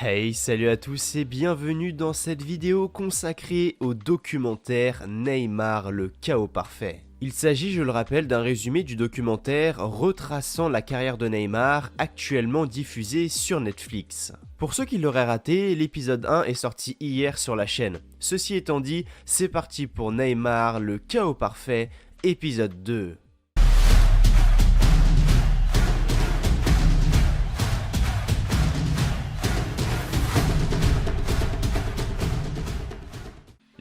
Hey, salut à tous et bienvenue dans cette vidéo consacrée au documentaire Neymar, le chaos parfait. Il s'agit, je le rappelle, d'un résumé du documentaire retraçant la carrière de Neymar, actuellement diffusé sur Netflix. Pour ceux qui l'auraient raté, l'épisode 1 est sorti hier sur la chaîne. Ceci étant dit, c'est parti pour Neymar, le chaos parfait, épisode 2.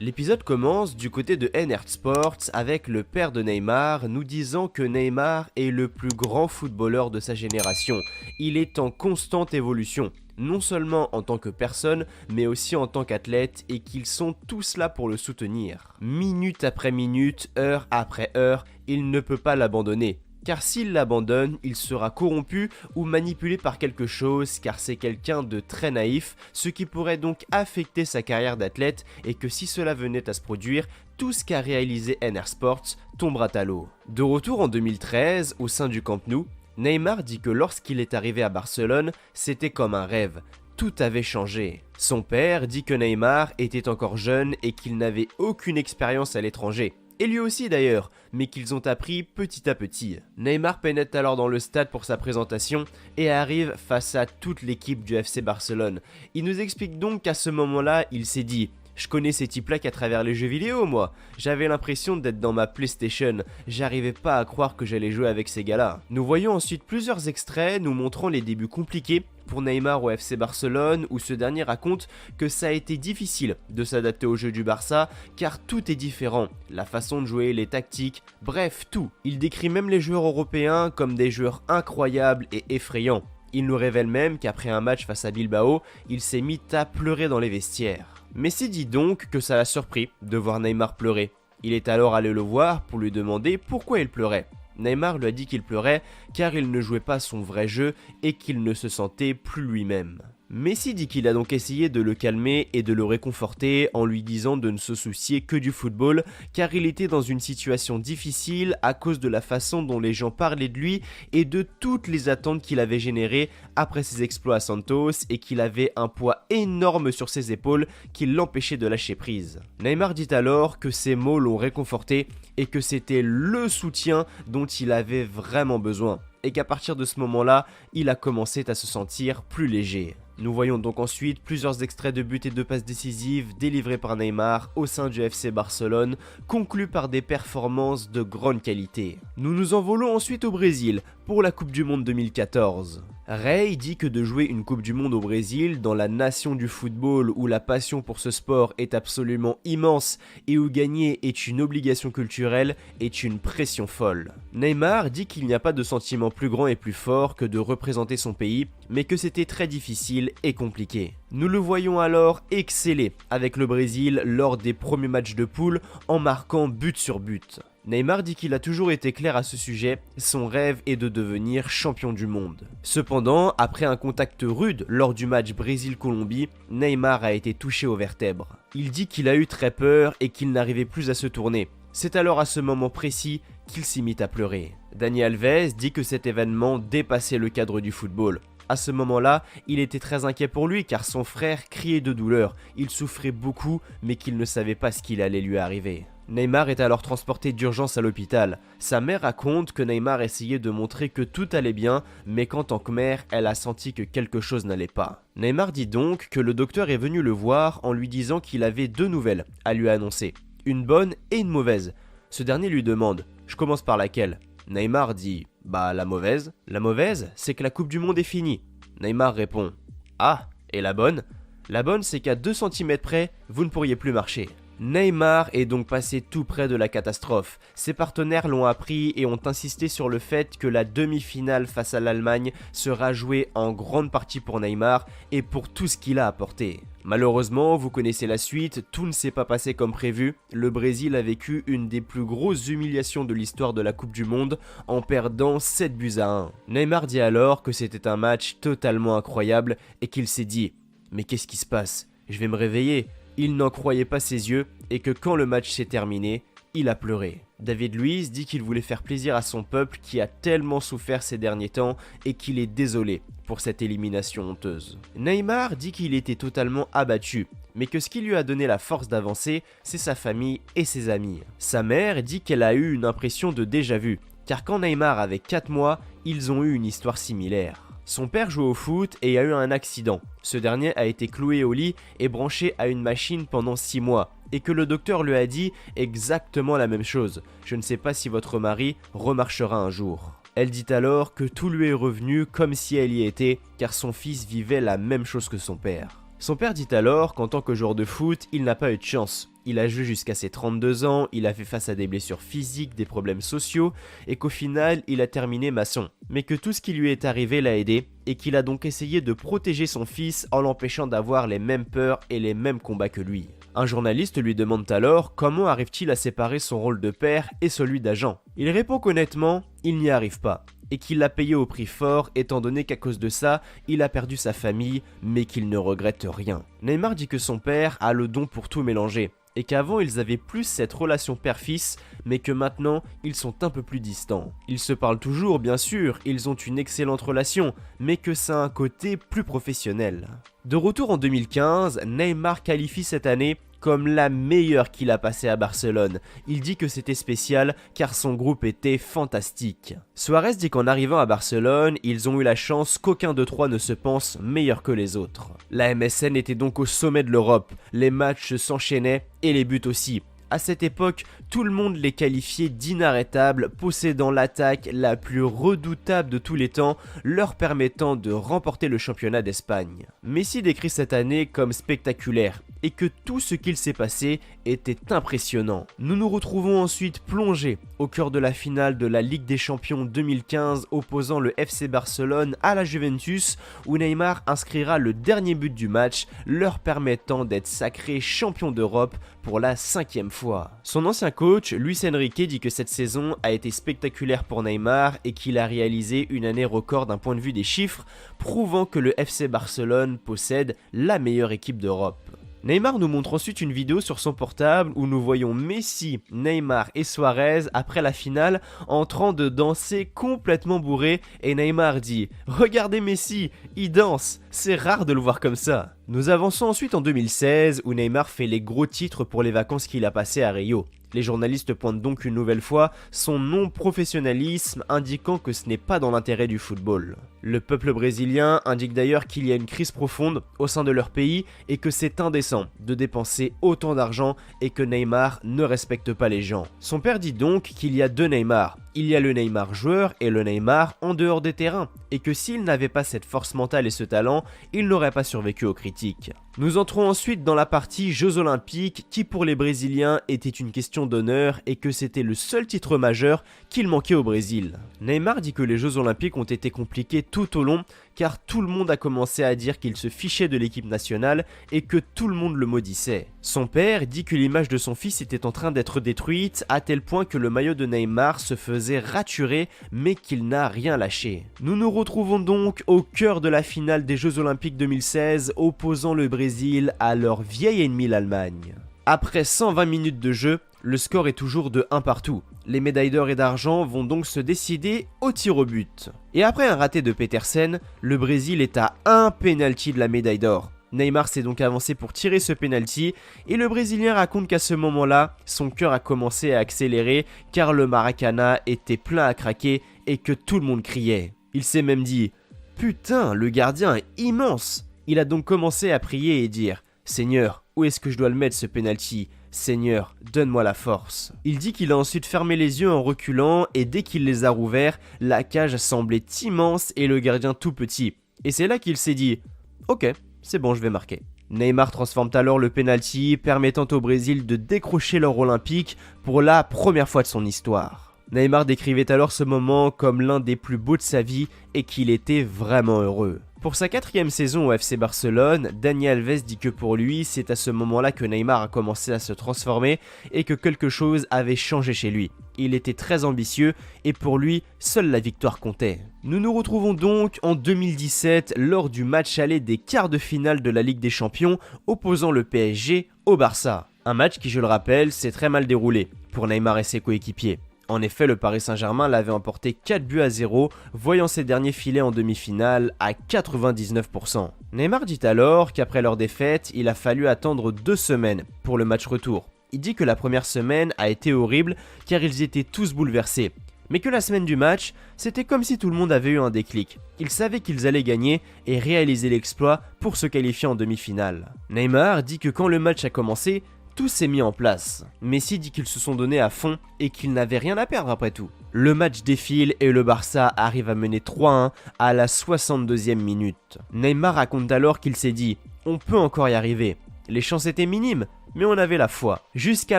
L'épisode commence du côté de NR Sports avec le père de Neymar nous disant que Neymar est le plus grand footballeur de sa génération. Il est en constante évolution, non seulement en tant que personne, mais aussi en tant qu'athlète et qu'ils sont tous là pour le soutenir. Minute après minute, heure après heure, il ne peut pas l'abandonner. Car s'il l'abandonne, il sera corrompu ou manipulé par quelque chose car c'est quelqu'un de très naïf, ce qui pourrait donc affecter sa carrière d'athlète et que si cela venait à se produire, tout ce qu'a réalisé NR Sports tombera à l'eau. De retour en 2013, au sein du Camp Nou, Neymar dit que lorsqu'il est arrivé à Barcelone, c'était comme un rêve. Tout avait changé. Son père dit que Neymar était encore jeune et qu'il n'avait aucune expérience à l'étranger. Et lui aussi d'ailleurs, mais qu'ils ont appris petit à petit. Neymar pénètre alors dans le stade pour sa présentation et arrive face à toute l'équipe du FC Barcelone. Il nous explique donc qu'à ce moment-là, il s'est dit « Je connais ces types-là qu'à travers les jeux vidéo, moi. J'avais l'impression d'être dans ma PlayStation. J'arrivais pas à croire que j'allais jouer avec ces gars-là. » Nous voyons ensuite plusieurs extraits nous montrant les débuts compliqués pour Neymar au FC Barcelone, où ce dernier raconte que ça a été difficile de s'adapter au jeu du Barça, car tout est différent, la façon de jouer, les tactiques, bref tout. Il décrit même les joueurs européens comme des joueurs incroyables et effrayants. Il nous révèle même qu'après un match face à Bilbao, il s'est mis à pleurer dans les vestiaires. Messi dit donc que ça l'a surpris de voir Neymar pleurer. Il est alors allé le voir pour lui demander pourquoi il pleurait. Neymar lui a dit qu'il pleurait car il ne jouait pas son vrai jeu et qu'il ne se sentait plus lui-même. Messi dit qu'il a donc essayé de le calmer et de le réconforter en lui disant de ne se soucier que du football car il était dans une situation difficile à cause de la façon dont les gens parlaient de lui et de toutes les attentes qu'il avait générées après ses exploits à Santos et qu'il avait un poids énorme sur ses épaules qui l'empêchait de lâcher prise. Neymar dit alors que ces mots l'ont réconforté et que c'était le soutien dont il avait vraiment besoin et qu'à partir de ce moment-là, il a commencé à se sentir plus léger. Nous voyons donc ensuite plusieurs extraits de buts et de passes décisives délivrés par Neymar au sein du FC Barcelone, conclus par des performances de grande qualité. Nous nous envolons ensuite au Brésil pour la Coupe du Monde 2014. Rey dit que de jouer une Coupe du Monde au Brésil, dans la nation du football où la passion pour ce sport est absolument immense et où gagner est une obligation culturelle, est une pression folle. Neymar dit qu'il n'y a pas de sentiment plus grand et plus fort que de représenter son pays, mais que c'était très difficile et compliqué. Nous le voyons alors exceller avec le Brésil lors des premiers matchs de poule en marquant but sur but. Neymar dit qu'il a toujours été clair à ce sujet, son rêve est de devenir champion du monde. Cependant, après un contact rude lors du match Brésil-Colombie, Neymar a été touché aux vertèbres. Il dit qu'il a eu très peur et qu'il n'arrivait plus à se tourner. C'est alors à ce moment précis qu'il s'y mit à pleurer. Dani Alves dit que cet événement dépassait le cadre du football. À ce moment-là, il était très inquiet pour lui car son frère criait de douleur. Il souffrait beaucoup mais qu'il ne savait pas ce qu'il allait lui arriver. Neymar est alors transporté d'urgence à l'hôpital. Sa mère raconte que Neymar essayait de montrer que tout allait bien, mais qu'en tant que mère, elle a senti que quelque chose n'allait pas. Neymar dit donc que le docteur est venu le voir en lui disant qu'il avait deux nouvelles à lui annoncer, une bonne et une mauvaise. Ce dernier lui demande « Je commence par laquelle ?» Neymar dit « Bah la mauvaise. La mauvaise, c'est que la Coupe du Monde est finie. » Neymar répond « Ah, et la bonne ? La bonne, c'est qu'à 2 cm près, vous ne pourriez plus marcher. » Neymar est donc passé tout près de la catastrophe. Ses partenaires l'ont appris et ont insisté sur le fait que la demi-finale face à l'Allemagne sera jouée en grande partie pour Neymar et pour tout ce qu'il a apporté. Malheureusement, vous connaissez la suite, tout ne s'est pas passé comme prévu. Le Brésil a vécu une des plus grosses humiliations de l'histoire de la Coupe du Monde en perdant 7 buts à 1. Neymar dit alors que c'était un match totalement incroyable et qu'il s'est dit « Mais qu'est-ce qui se passe ? Je vais me réveiller ?» Il n'en croyait pas ses yeux et que quand le match s'est terminé, il a pleuré. David Luiz dit qu'il voulait faire plaisir à son peuple qui a tellement souffert ces derniers temps et qu'il est désolé pour cette élimination honteuse. Neymar dit qu'il était totalement abattu, mais que ce qui lui a donné la force d'avancer, c'est sa famille et ses amis. Sa mère dit qu'elle a eu une impression de déjà-vu, car quand Neymar avait 4 mois, ils ont eu une histoire similaire. Son père jouait au foot et a eu un accident. Ce dernier a été cloué au lit et branché à une machine pendant 6 mois, et que le docteur lui a dit exactement la même chose. Je ne sais pas si votre mari remarchera un jour. Elle dit alors que tout lui est revenu comme si elle y était, car son fils vivait la même chose que son père. Son père dit alors qu'en tant que joueur de foot, il n'a pas eu de chance. Il a joué jusqu'à ses 32 ans, il a fait face à des blessures physiques, des problèmes sociaux, et qu'au final, il a terminé maçon. Mais que tout ce qui lui est arrivé l'a aidé, et qu'il a donc essayé de protéger son fils en l'empêchant d'avoir les mêmes peurs et les mêmes combats que lui. Un journaliste lui demande alors comment arrive-t-il à séparer son rôle de père et celui d'agent. Il répond qu'honnêtement, il n'y arrive pas, et qu'il l'a payé au prix fort étant donné qu'à cause de ça, il a perdu sa famille, mais qu'il ne regrette rien. Neymar dit que son père a le don pour tout mélanger, et qu'avant ils avaient plus cette relation père-fils, mais que maintenant ils sont un peu plus distants. Ils se parlent toujours bien sûr, ils ont une excellente relation, mais que ça a un côté plus professionnel. De retour en 2015, Neymar qualifie cette année comme la meilleure qu'il a passée à Barcelone. Il dit que c'était spécial car son groupe était fantastique. Suarez dit qu'en arrivant à Barcelone, ils ont eu la chance qu'aucun de trois ne se pense meilleur que les autres. La MSN était donc au sommet de l'Europe, les matchs s'enchaînaient et les buts aussi. À cette époque, tout le monde les qualifiait d'inarrêtables, possédant l'attaque la plus redoutable de tous les temps, leur permettant de remporter le championnat d'Espagne. Messi décrit cette année comme spectaculaire, et que tout ce qu'il s'est passé était impressionnant. Nous nous retrouvons ensuite plongés au cœur de la finale de la Ligue des Champions 2015 opposant le FC Barcelone à la Juventus, où Neymar inscrira le dernier but du match, leur permettant d'être sacré champion d'Europe pour la 5e fois. Son ancien coach, Luis Enrique, dit que cette saison a été spectaculaire pour Neymar et qu'il a réalisé une année record d'un point de vue des chiffres, prouvant que le FC Barcelone possède la meilleure équipe d'Europe. Neymar nous montre ensuite une vidéo sur son portable où nous voyons Messi, Neymar et Suarez après la finale en train de danser complètement bourré et Neymar dit « Regardez Messi, il danse, c'est rare de le voir comme ça ». Nous avançons ensuite en 2016 où Neymar fait les gros titres pour les vacances qu'il a passées à Rio. Les journalistes pointent donc une nouvelle fois son non-professionnalisme indiquant que ce n'est pas dans l'intérêt du football. Le peuple brésilien indique d'ailleurs qu'il y a une crise profonde au sein de leur pays et que c'est indécent de dépenser autant d'argent et que Neymar ne respecte pas les gens. Son père dit donc qu'il y a deux Neymar. Il y a le Neymar joueur et le Neymar en dehors des terrains et que s'il n'avait pas cette force mentale et ce talent, il n'aurait pas survécu aux critiques. Nous entrons ensuite dans la partie Jeux Olympiques qui pour les Brésiliens était une question d'honneur et que c'était le seul titre majeur qu'il manquait au Brésil. Neymar dit que les Jeux Olympiques ont été compliqués tout au long car tout le monde a commencé à dire qu'il se fichait de l'équipe nationale et que tout le monde le maudissait. Son père dit que l'image de son fils était en train d'être détruite à tel point que le maillot de Neymar se faisait raturer mais qu'il n'a rien lâché. Nous nous retrouvons donc au cœur de la finale des Jeux Olympiques 2016 opposant le Brésil à leur vieil ennemi l'Allemagne. Après 120 minutes de jeu, le score est toujours de 1 partout. Les médailles d'or et d'argent vont donc se décider au tir au but. Et après un raté de Petersen, le Brésil est à un penalty de la médaille d'or. Neymar s'est donc avancé pour tirer ce penalty et le Brésilien raconte qu'à ce moment-là, son cœur a commencé à accélérer car le Maracana était plein à craquer et que tout le monde criait. Il s'est même dit « Putain, le gardien est immense !» Il a donc commencé à prier et dire « Seigneur, où est-ce que je dois le mettre ce penalty ? Seigneur, donne-moi la force. » Il dit qu'il a ensuite fermé les yeux en reculant et dès qu'il les a rouverts, la cage semblait immense et le gardien tout petit. Et c'est là qu'il s'est dit « Ok, c'est bon, je vais marquer. » Neymar transforme alors le penalty, permettant au Brésil de décrocher l'or olympique pour la première fois de son histoire. Neymar décrivait alors ce moment comme l'un des plus beaux de sa vie et qu'il était vraiment heureux. Pour sa 4e saison au FC Barcelone, Dani Alves dit que pour lui, c'est à ce moment-là que Neymar a commencé à se transformer et que quelque chose avait changé chez lui. Il était très ambitieux et pour lui, seule la victoire comptait. Nous nous retrouvons donc en 2017 lors du match aller des quarts de finale de la Ligue des Champions opposant le PSG au Barça. Un match qui, je le rappelle, s'est très mal déroulé pour Neymar et ses coéquipiers. En effet, le Paris Saint-Germain l'avait emporté 4-0, voyant ses derniers filets en demi-finale à 99%. Neymar dit alors qu'après leur défaite, il a fallu attendre 2 semaines pour le match retour. Il dit que la première semaine a été horrible car ils étaient tous bouleversés. Mais que la semaine du match, c'était comme si tout le monde avait eu un déclic. Ils savaient qu'ils allaient gagner et réaliser l'exploit pour se qualifier en demi-finale. Neymar dit que quand le match a commencé, tout s'est mis en place. Messi dit qu'ils se sont donnés à fond et qu'ils n'avaient rien à perdre après tout. Le match défile et le Barça arrive à mener 3-1 à la 62e minute. Neymar raconte alors qu'il s'est dit « On peut encore y arriver ». Les chances étaient minimes, mais on avait la foi. Jusqu'à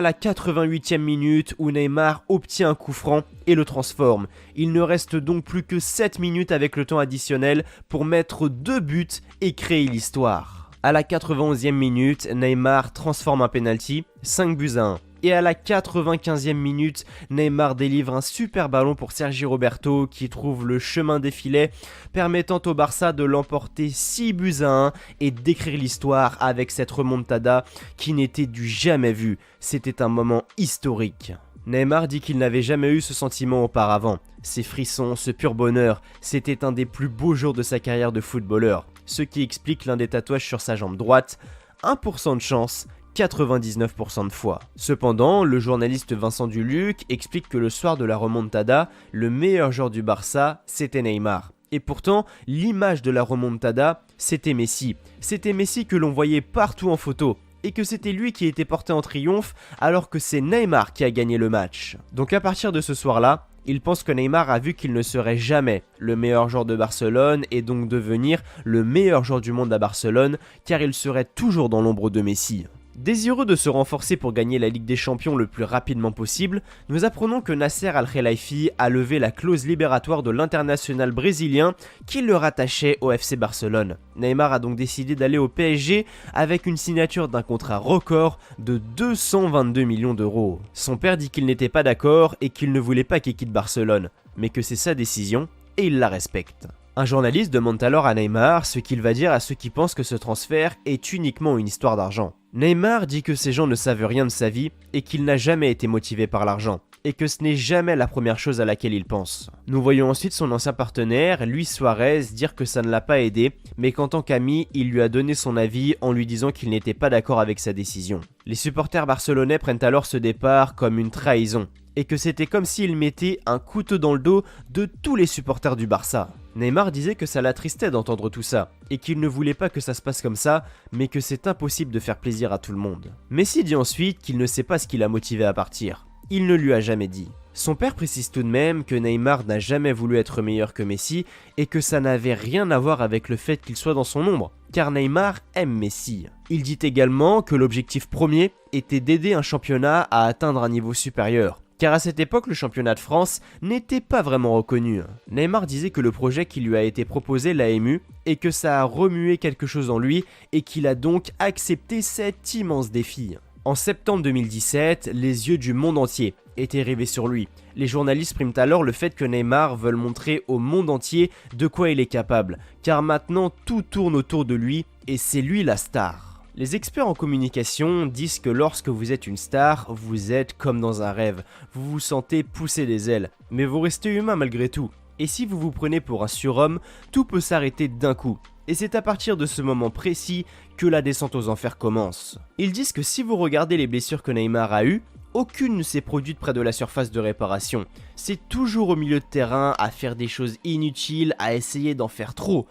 la 88e minute où Neymar obtient un coup franc et le transforme. Il ne reste donc plus que 7 minutes avec le temps additionnel pour mettre 2 buts et créer l'histoire. À la 91e minute, Neymar transforme un penalty, 5-1. Et à la 95e minute, Neymar délivre un super ballon pour Sergi Roberto qui trouve le chemin des filets, permettant au Barça de l'emporter 6-1 et d'écrire l'histoire avec cette remontada qui n'était du jamais vu. C'était un moment historique. Neymar dit qu'il n'avait jamais eu ce sentiment auparavant. Ces frissons, ce pur bonheur, c'était un des plus beaux jours de sa carrière de footballeur. Ce qui explique l'un des tatouages sur sa jambe droite, 1% de chance, 99% de foi. Cependant, le journaliste Vincent Duluc explique que le soir de la remontada, le meilleur joueur du Barça, c'était Neymar. Et pourtant, l'image de la remontada, c'était Messi. C'était Messi que l'on voyait partout en photo. Et que c'était lui qui était porté en triomphe alors que c'est Neymar qui a gagné le match. Donc à partir de ce soir-là, il pense que Neymar a vu qu'il ne serait jamais le meilleur joueur de Barcelone et donc devenir le meilleur joueur du monde à Barcelone car il serait toujours dans l'ombre de Messi. Désireux de se renforcer pour gagner la Ligue des Champions le plus rapidement possible, nous apprenons que Nasser Al-Khelaifi a levé la clause libératoire de l'international brésilien qui le rattachait au FC Barcelone. Neymar a donc décidé d'aller au PSG avec une signature d'un contrat record de 222 millions d'euros. Son père dit qu'il n'était pas d'accord et qu'il ne voulait pas qu'il quitte Barcelone, mais que c'est sa décision et il la respecte. Un journaliste demande alors à Neymar ce qu'il va dire à ceux qui pensent que ce transfert est uniquement une histoire d'argent. Neymar dit que ces gens ne savent rien de sa vie et qu'il n'a jamais été motivé par l'argent, et que ce n'est jamais la première chose à laquelle il pense. Nous voyons ensuite son ancien partenaire, Luis Suarez, dire que ça ne l'a pas aidé, mais qu'en tant qu'ami, il lui a donné son avis en lui disant qu'il n'était pas d'accord avec sa décision. Les supporters barcelonais prennent alors ce départ comme une trahison, et que c'était comme s'il mettait un couteau dans le dos de tous les supporters du Barça. Neymar disait que ça l'attristait d'entendre tout ça, et qu'il ne voulait pas que ça se passe comme ça, mais que c'est impossible de faire plaisir à tout le monde. Messi dit ensuite qu'il ne sait pas ce qui l'a motivé à partir. Il ne lui a jamais dit. Son père précise tout de même que Neymar n'a jamais voulu être meilleur que Messi, et que ça n'avait rien à voir avec le fait qu'il soit dans son ombre, car Neymar aime Messi. Il dit également que l'objectif premier était d'aider un championnat à atteindre un niveau supérieur. Car à cette époque, le championnat de France n'était pas vraiment reconnu. Neymar disait que le projet qui lui a été proposé l'a ému et que ça a remué quelque chose en lui et qu'il a donc accepté cet immense défi. En septembre 2017, les yeux du monde entier étaient rivés sur lui. Les journalistes priment alors le fait que Neymar veuille montrer au monde entier de quoi il est capable, car maintenant tout tourne autour de lui et c'est lui la star. Les experts en communication disent que lorsque vous êtes une star, vous êtes comme dans un rêve, vous vous sentez pousser des ailes, mais vous restez humain malgré tout. Et si vous vous prenez pour un surhomme, tout peut s'arrêter d'un coup. Et c'est à partir de ce moment précis que la descente aux enfers commence. Ils disent que si vous regardez les blessures que Neymar a eues, aucune ne s'est produite près de la surface de réparation. C'est toujours au milieu de terrain, à faire des choses inutiles, à essayer d'en faire trop.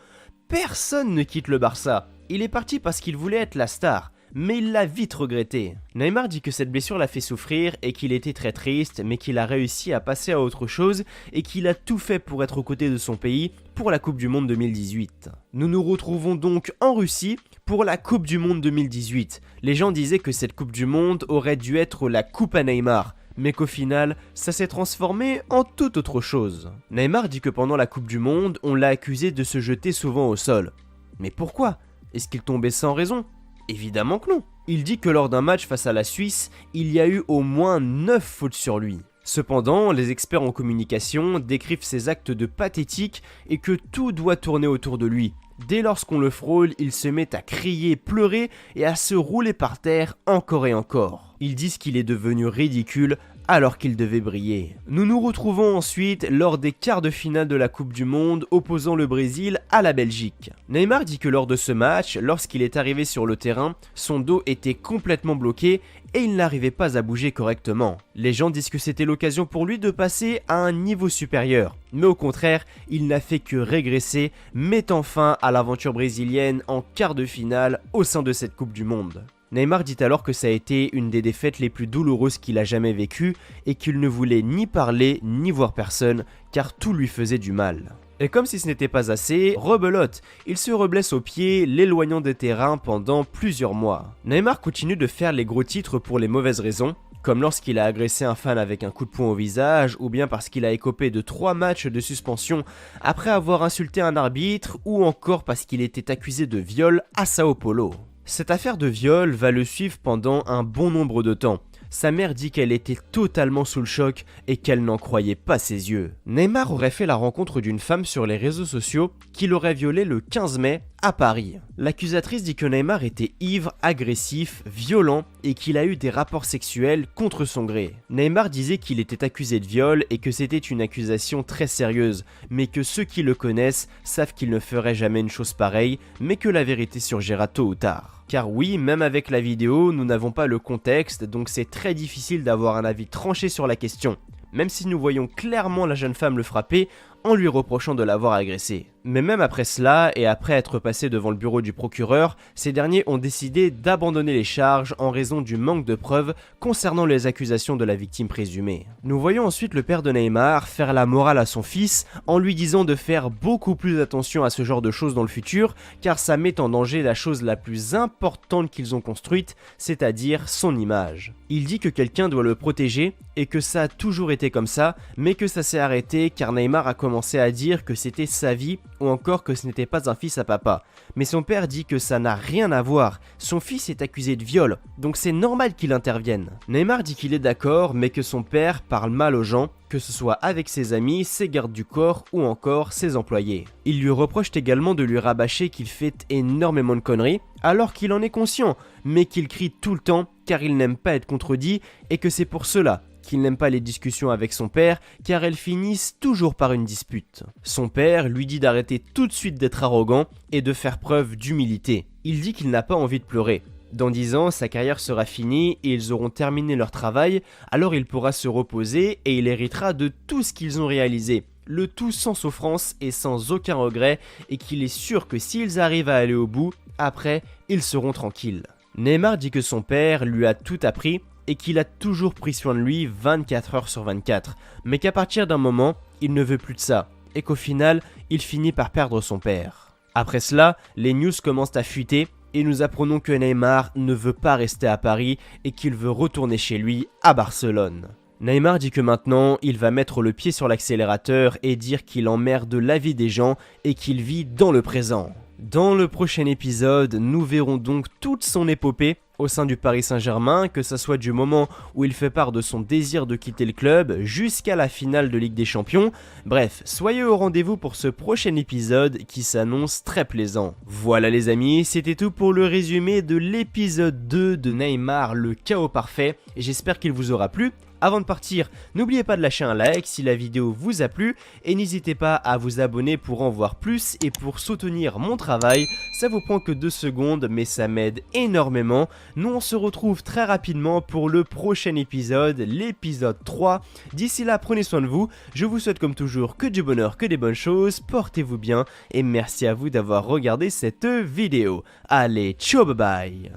Personne ne quitte le Barça. Il est parti parce qu'il voulait être la star, mais il l'a vite regretté. Neymar dit que cette blessure l'a fait souffrir et qu'il était très triste, mais qu'il a réussi à passer à autre chose et qu'il a tout fait pour être aux côtés de son pays pour la Coupe du Monde 2018. Nous nous retrouvons donc en Russie pour la Coupe du Monde 2018. Les gens disaient que cette Coupe du Monde aurait dû être la Coupe à Neymar, mais qu'au final, ça s'est transformé en toute autre chose. Neymar dit que pendant la Coupe du Monde, on l'a accusé de se jeter souvent au sol. Mais pourquoi ? Est-ce qu'il tombait sans raison ? Évidemment que non. Il dit que lors d'un match face à la Suisse, il y a eu au moins 9 fautes sur lui. Cependant, les experts en communication décrivent ses actes de pathétique et que tout doit tourner autour de lui. Dès lorsqu'on le frôle, il se met à crier, pleurer et à se rouler par terre encore et encore. Ils disent qu'il est devenu ridicule alors qu'il devait briller. Nous nous retrouvons ensuite lors des quarts de finale de la Coupe du Monde opposant le Brésil à la Belgique. Neymar dit que lors de ce match, lorsqu'il est arrivé sur le terrain, son dos était complètement bloqué et il n'arrivait pas à bouger correctement. Les gens disent que c'était l'occasion pour lui de passer à un niveau supérieur. Mais au contraire, il n'a fait que régresser, mettant fin à l'aventure brésilienne en quart de finale au sein de cette Coupe du Monde. Neymar dit alors que ça a été une des défaites les plus douloureuses qu'il a jamais vécues et qu'il ne voulait ni parler ni voir personne car tout lui faisait du mal. Et comme si ce n'était pas assez, rebelote, il se reblesse au pied, l'éloignant des terrains pendant plusieurs mois. Neymar continue de faire les gros titres pour les mauvaises raisons, comme lorsqu'il a agressé un fan avec un coup de poing au visage, ou bien parce qu'il a écopé de 3 matchs de suspension après avoir insulté un arbitre, ou encore parce qu'il était accusé de viol à Sao Paulo. Cette affaire de viol va le suivre pendant un bon nombre de temps. Sa mère dit qu'elle était totalement sous le choc et qu'elle n'en croyait pas ses yeux. Neymar aurait fait la rencontre d'une femme sur les réseaux sociaux qui l'aurait violé le 15 mai à Paris. L'accusatrice dit que Neymar était ivre, agressif, violent et qu'il a eu des rapports sexuels contre son gré. Neymar disait qu'il était accusé de viol et que c'était une accusation très sérieuse, mais que ceux qui le connaissent savent qu'il ne ferait jamais une chose pareille, mais que la vérité surgira tôt ou tard. Car oui, même avec la vidéo, nous n'avons pas le contexte, donc c'est très difficile d'avoir un avis tranché sur la question, même si nous voyons clairement la jeune femme le frapper en lui reprochant de l'avoir agressé. Mais même après cela, et après être passé devant le bureau du procureur, ces derniers ont décidé d'abandonner les charges en raison du manque de preuves concernant les accusations de la victime présumée. Nous voyons ensuite le père de Neymar faire la morale à son fils en lui disant de faire beaucoup plus attention à ce genre de choses dans le futur, car ça met en danger la chose la plus importante qu'ils ont construite, c'est-à-dire son image. Il dit que quelqu'un doit le protéger et que ça a toujours été comme ça, mais que ça s'est arrêté car Neymar a commencé à dire que c'était sa vie ou encore que ce n'était pas un fils à papa. Mais son père dit que ça n'a rien à voir, son fils est accusé de viol, donc c'est normal qu'il intervienne. Neymar dit qu'il est d'accord, mais que son père parle mal aux gens, que ce soit avec ses amis, ses gardes du corps ou encore ses employés. Il lui reproche également de lui rabâcher qu'il fait énormément de conneries, alors qu'il en est conscient, mais qu'il crie tout le temps car il n'aime pas être contredit et que c'est pour cela qu'il n'aime pas les discussions avec son père car elles finissent toujours par une dispute. Son père lui dit d'arrêter tout de suite d'être arrogant et de faire preuve d'humilité. Il dit qu'il n'a pas envie de pleurer. Dans 10 ans, sa carrière sera finie et ils auront terminé leur travail, alors il pourra se reposer et il héritera de tout ce qu'ils ont réalisé. Le tout sans souffrance et sans aucun regret et qu'il est sûr que s'ils arrivent à aller au bout, après, ils seront tranquilles. Neymar dit que son père lui a tout appris et qu'il a toujours pris soin de lui 24 heures sur 24, mais qu'à partir d'un moment, il ne veut plus de ça, et qu'au final, il finit par perdre son père. Après cela, les news commencent à fuiter, et nous apprenons que Neymar ne veut pas rester à Paris et qu'il veut retourner chez lui à Barcelone. Neymar dit que maintenant, il va mettre le pied sur l'accélérateur et dire qu'il emmerde la vie des gens et qu'il vit dans le présent. Dans le prochain épisode, nous verrons donc toute son épopée au sein du Paris Saint-Germain, que ce soit du moment où il fait part de son désir de quitter le club jusqu'à la finale de Ligue des Champions. Bref, soyez au rendez-vous pour ce prochain épisode qui s'annonce très plaisant. Voilà les amis, c'était tout pour le résumé de l'épisode 2 de Neymar, le chaos parfait. J'espère qu'il vous aura plu. Avant de partir, n'oubliez pas de lâcher un like si la vidéo vous a plu et n'hésitez pas à vous abonner pour en voir plus et pour soutenir mon travail. Ça vous prend que 2 secondes mais ça m'aide énormément. Nous on se retrouve très rapidement pour le prochain épisode, l'épisode 3. D'ici là, prenez soin de vous. Je vous souhaite comme toujours que du bonheur, que des bonnes choses. Portez-vous bien et merci à vous d'avoir regardé cette vidéo. Allez, ciao, bye bye.